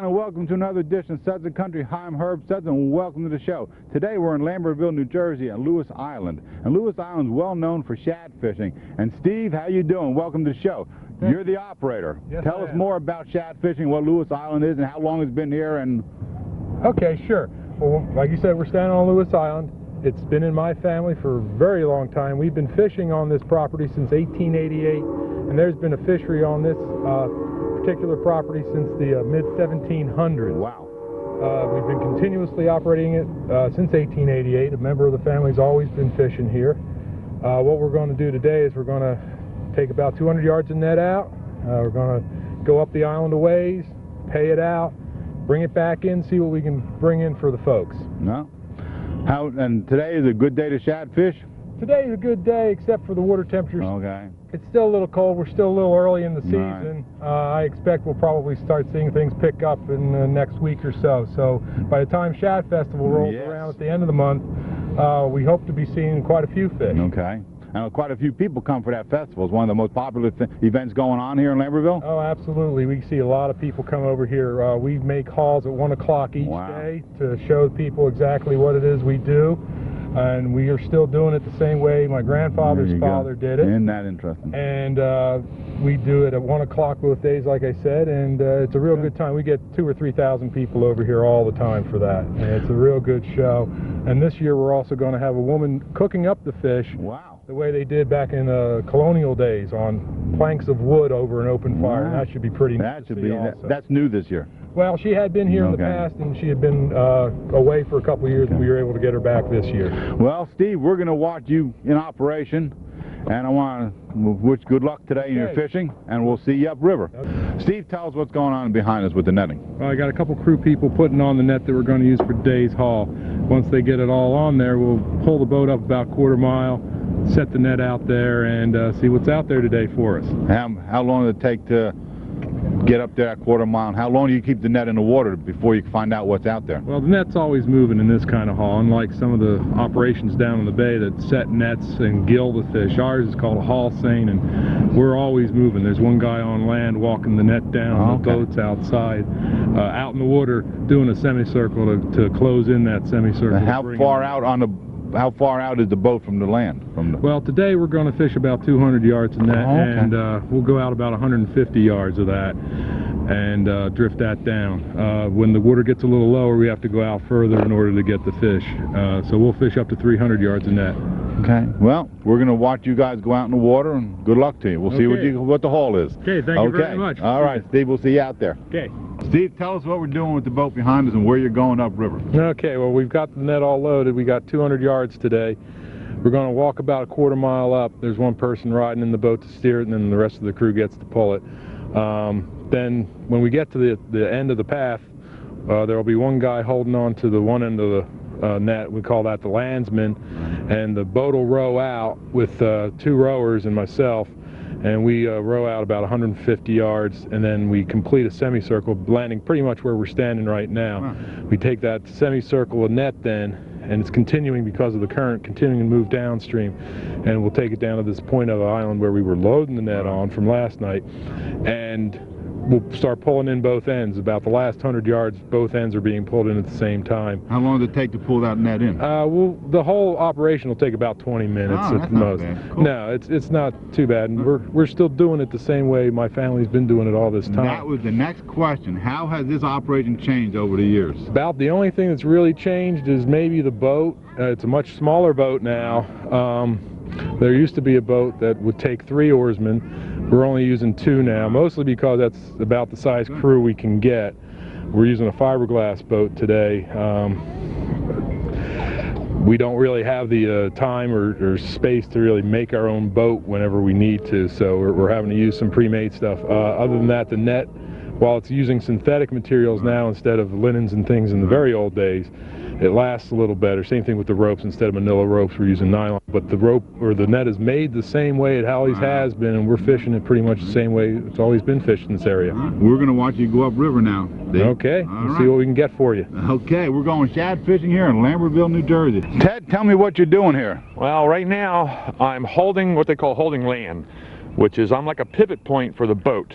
and welcome to another edition of Suds and Country. Hi, I'm Herb Suds, and welcome to the show. Today we're in Lambertville, New Jersey at Lewis Island. And Lewis Island's well known for shad fishing. And Steve, how you doing? Welcome to the show. You're the operator. Yes, Tell us more about shad fishing, what Lewis Island is, and how long it's been here. And okay, sure. Well, like you said, we're standing on Lewis Island. It's been in my family for a very long time. We've been fishing on this property since 1888, and there's been a fishery on this particular property since the mid-1700s. Wow. We've been continuously operating it since 1888. A member of the family's always been fishing here. What we're going to do today is we're going to take about 200 yards of net out. We're going to go up the island a ways, pay it out, bring it back in, see what we can bring in for the folks. No. And today is a good day to shad fish? Today is a good day, except for the water temperatures. Okay. It's still a little cold. We're still a little early in the season. Right. I expect we'll probably start seeing things pick up in the next week or so. So by the time Shad Festival rolls around at the end of the month, we hope to be seeing quite a few fish. Okay. And quite a few people come for that festival. It's one of the most popular events going on here in Lambertville? Oh, absolutely. We see a lot of people come over here. We make hauls at 1 o'clock each day to show people exactly what it is we do. And we are still doing it the same way my grandfather's father did it. Isn't that interesting? And we do it at 1 o'clock both days, like I said, and it's a real good time. We get 2,000 or 3,000 people over here all the time for that. And it's a real good show. And this year we're also going to have a woman cooking up the fish. Wow. The way they did back in colonial days on planks of wood over an open fire. And that should be pretty neat to see also. That's new this year. Well, she had been here in the past, and she had been away for a couple of years, and we were able to get her back this year. Well, Steve, we're going to watch you in operation, and I want to wish good luck today in your fishing, and we'll see you upriver. Okay. Steve, tell us what's going on behind us with the netting. Well, I got a couple crew people putting on the net that we're going to use for today's haul. Once they get it all on there, we'll pull the boat up about quarter mile, set the net out there, and see what's out there today for us. How long does it take to get up there that quarter mile, and how long do you keep the net in the water before you find out what's out there? Well, the net's always moving in this kind of haul, unlike some of the operations down in the bay that set nets and gill the fish. Ours is called a haul seine, and we're always moving. There's one guy on land walking the net down, the boat's outside, out in the water doing a semicircle to close in that semicircle. And how far out is the boat from the land? Well, today we're going to fish about 200 yards of net, and we'll go out about 150 yards of that and drift that down. When the water gets a little lower, we have to go out further in order to get the fish. So we'll fish up to 300 yards of net. Okay. Well, we're going to watch you guys go out in the water, and good luck to you. We'll see what the haul is. Okay, thank you very much. All right, Steve, we'll see you out there. Okay. Steve, tell us what we're doing with the boat behind us and where you're going upriver. Okay, well, we've got the net all loaded. We got 200 yards today. We're going to walk about a quarter mile up. There's one person riding in the boat to steer it, and then the rest of the crew gets to pull it. Then when we get to the end of the path, there will be one guy holding on to the one end of the net. We call that the landsman, and the boat will row out with 2 rowers and myself, and we row out about 150 yards, and then we complete a semicircle, landing pretty much where we're standing right now. We take that semicircle of net then, and it's continuing because of the current, continuing to move downstream, and we'll take it down to this point of the island where we were loading the net on from last night, and we'll start pulling in both ends. About the last 100 yards, both ends are being pulled in at the same time. How long does it take to pull that net in? Well, the whole operation will take about 20 minutes at the most. Cool. No, it's not too bad. And we're still doing it the same way my family's been doing it all this time. That was the next question. How has this operation changed over the years? About the only thing that's really changed is maybe the boat. It's a much smaller boat now. There used to be a boat that would take 3 oarsmen. We're only using 2 now, mostly because that's about the size crew we can get. We're using a fiberglass boat today. We don't really have the time or space to really make our own boat whenever we need to, so we're having to use some pre-made stuff. Other than that, the net, while it's using synthetic materials now instead of linens and things in the very old days, it lasts a little better. Same thing with the ropes. Instead of manila ropes, we're using nylon. But the rope or the net is made the same way it always has been, and we're fishing it pretty much the same way it's always been fished in this area. We're going to watch you go upriver now, Dave. Okay, we'll see what we can get for you. Okay, we're going shad fishing here in Lambertville, New Jersey. Ted, tell me what you're doing here. Well, right now I'm holding what they call holding land, which is I'm like a pivot point for the boat.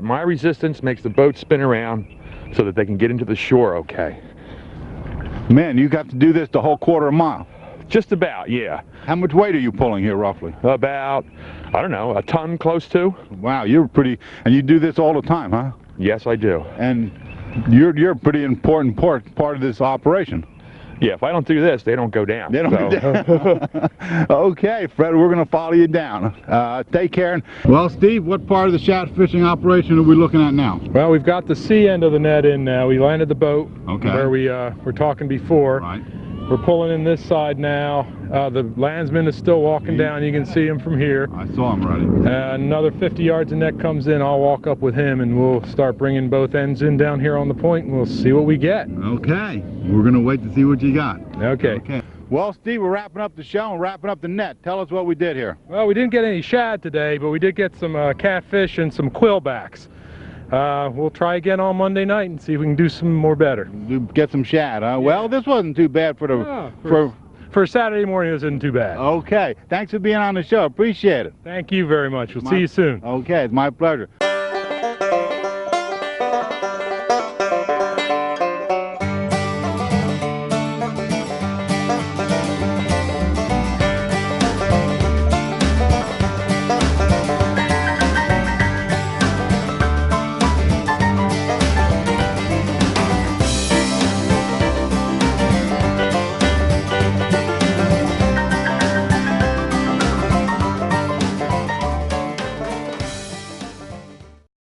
My resistance makes the boat spin around. so that they can get into the shore okay. Man, you got to do this the whole quarter mile. Just about, yeah. How much weight are you pulling here, roughly? About, I don't know, a ton close to. Wow, you're pretty, and you do this all the time, huh? Yes, I do. And you're a pretty important part of this operation. Yeah, if I don't do this, they don't go down. They don't go down. Okay, Fred, we're going to follow you down. Take care. Well, Steve, what part of the shad fishing operation are we looking at now? Well, we've got the sea end of the net in now. We landed the boat where we were talking before. Right. We're pulling in this side now. The landsman is still walking down. You can see him from here. I saw him already. Another 50 yards of net comes in. I'll walk up with him and we'll start bringing both ends in down here on the point and we'll see what we get. Okay. We're going to wait to see what you got. Okay. Well, Steve, we're wrapping up the show and wrapping up the net. Tell us what we did here. Well, we didn't get any shad today, but we did get some catfish and some quillbacks. We'll try again on Monday night and see if we can do some more better. Get some shad, huh? Yeah. Well, this wasn't too bad for the for Saturday morning. It wasn't too bad. Okay. Thanks for being on the show. Appreciate it. Thank you very much. We'll see you soon. Okay, it's my pleasure.